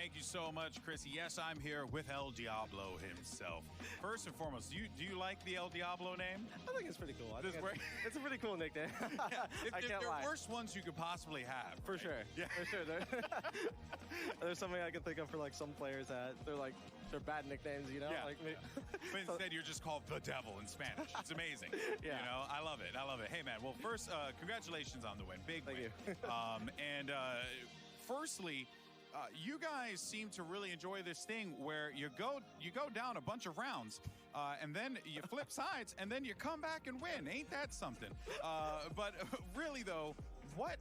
Thank you so much, Chrissy. Yes, I'm here with El Diablo himself. First and foremost, do you like the El Diablo name? I think it's pretty cool. I think it's a pretty cool nickname. Yeah, I can't they're lie. worst ones you could possibly have. For right? sure. Yeah. For sure. There's something I can think of for like some players that they're bad nicknames, you know? Yeah. Like, But instead, you're just called the Devil in Spanish. It's amazing. Yeah. You know, I love it. I love it. Hey, man. Well, first, congratulations on the win. Big win. Thank you. Firstly, you guys seem to really enjoy this thing where you go down a bunch of rounds, and then you flip sides, and then you come back and win. Ain't that something? But really, though, what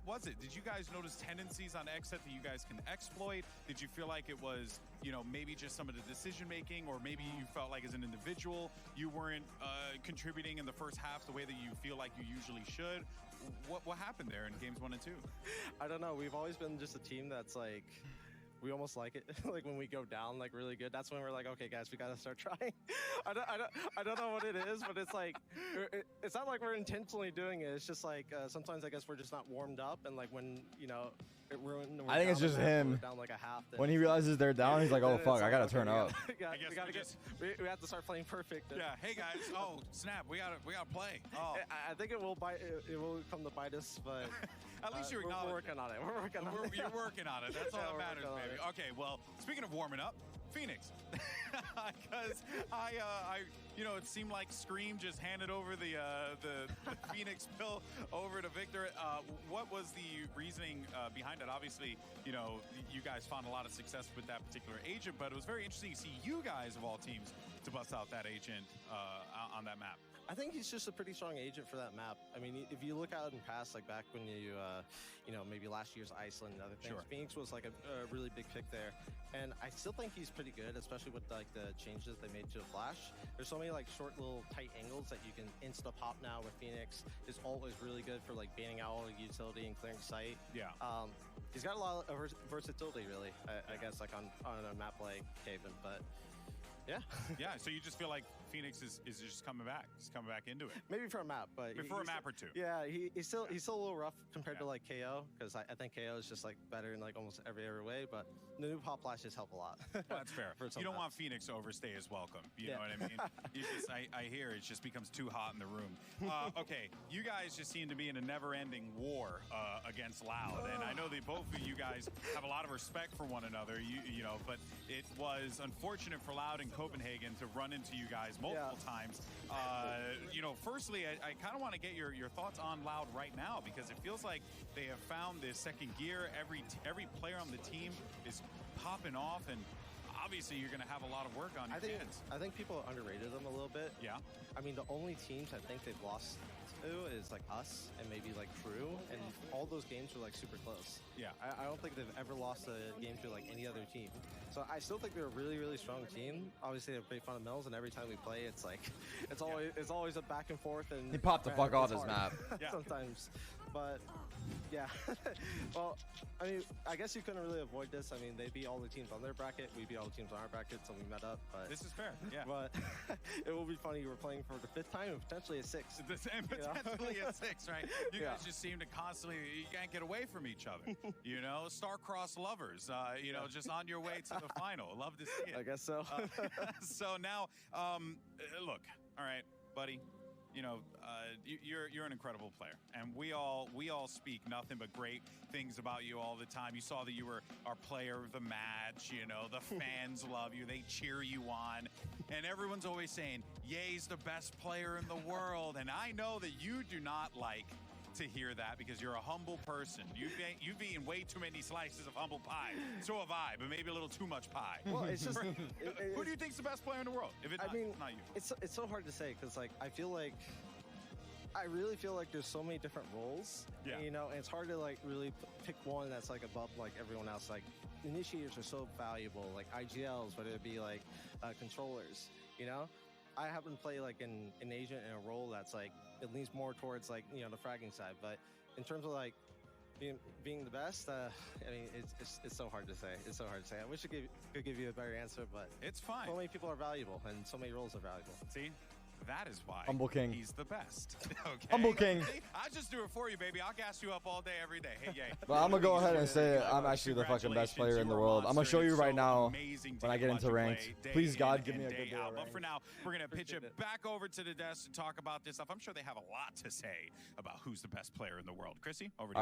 was it? Did you guys notice tendencies on XSET that you guys can exploit? Did you feel like it was, maybe just some of the decision making, or maybe you felt like as an individual you weren't contributing in the first half the way that you feel like you usually should? What happened there in games 1 and 2? I don't know. We've always been just a team that's like, we almost like it. Like when we go down like really good, that's when we're like, okay, guys, we gotta start trying. I don't know what it is, but it's like, it's not like we're intentionally doing it. It's just like sometimes I guess we're just not warmed up, and like when it ruined. I think it's just him. Down like a half. When he realizes they're down, he's like, oh fuck, I gotta turn up. We have to start playing perfect. Yeah. Hey guys. Oh snap. We gotta play. Oh. I think it will bite. It will come to bite us, but at least you're acknowledging. We're working on it. We're working on it. You're working on it. That's all that matters, baby. It. Okay, well, speaking of warming up, Phoenix, because it seemed like Scream just handed over the Phoenix pill over to Victor. What was the reasoning behind it? Obviously, you guys found a lot of success with that particular agent, but it was very interesting to see you guys of all teams to bust out that agent on that map. I think he's just a pretty strong agent for that map. I mean, if you look out in past, like back when maybe last year's Iceland and other things, sure. Phoenix was like a really big pick there. And I still think he's pretty good, especially with like the changes they made to the flash. There's so many like short little tight angles that you can insta pop now with Phoenix. Is always really good for like banning out all the utility and clearing sight. Yeah. He's got a lot of versatility, really. I guess like on a map like Haven, but. Yeah. Yeah. So you just feel like Phoenix is just coming back. He's coming back into it. Maybe for a map, but for a map or two. Yeah, he's still a little rough compared to like KO, because I think KO is just like better in like almost every way. But the new pop flashes help a lot. Well, that's fair. You don't want Phoenix to overstay his welcome. You know what I mean? I hear it just becomes too hot in the room. Okay, you guys just seem to be in a never-ending war against Loud, and I know that both of you guys have a lot of respect for one another. But it was unfortunate for Loud and Copenhagen to run into you guys multiple times. Firstly, I kind of want to get your thoughts on Loud right now, because it feels like they have found this second gear. Every player on the team is popping off, and obviously you're going to have a lot of work on your hands. I think people underrated them a little bit. Yeah. I mean, the only teams I think they've lost to is like us and maybe like True, and all those games were like super close. Yeah. I don't think they've ever lost a game to like any other team. So I still think they're a really, really strong team. Obviously, they have great fundamentals, and every time we play, it's like it's always a back and forth. And he popped the fuck off his map. Sometimes, but yeah. Well, I mean, I guess you couldn't really avoid this. I mean, they beat all the teams on their bracket. We beat all the teams on our bracket, so we met up. But this is fair. Yeah. But it will be funny. We're playing for the 5th time and potentially a 6th. Potentially a 6, right? You guys just seem to constantly, you can't get away from each other. Star-crossed lovers. Just on your way to the final. Love to see it. I guess so. So now, look, all right, buddy. You're an incredible player, and we all speak nothing but great things about you all the time. You saw that you were our player of the match. The fans love you; they cheer you on, and everyone's always saying, "Ye's the best player in the world." And I know that you do not like to hear that, because you're a humble person. You've eaten way too many slices of humble pie. So have I, but maybe a little too much pie. Well, it's just who do you think's the best player in the world? If it's not you, it's so hard to say, because like I really feel like there's so many different roles. Yeah. And it's hard to like really pick one that's like above like everyone else. Like initiators are so valuable, like IGLs, whether it be like controllers. I happen to play like an agent in a role that's like it leans more towards like the fragging side, but in terms of like being the best, I mean it's so hard to say. It's so hard to say. I wish I could give you a better answer, but it's fine. So many people are valuable, and so many roles are valuable. See, That is why Humble King. he's the best. Okay. Humble King. I just do it for you, baby. I'll gas you up all day, every day. Hey, yay. But I'm gonna go ahead and say it. I'm actually the fucking best player in the world. I'm gonna show you right now when I get into ranked. Please, God, give me a good day. But for now, we're gonna pitch it back over to the desk to talk about this stuff. I'm sure they have a lot to say about who's the best player in the world. Chrissy, over to you.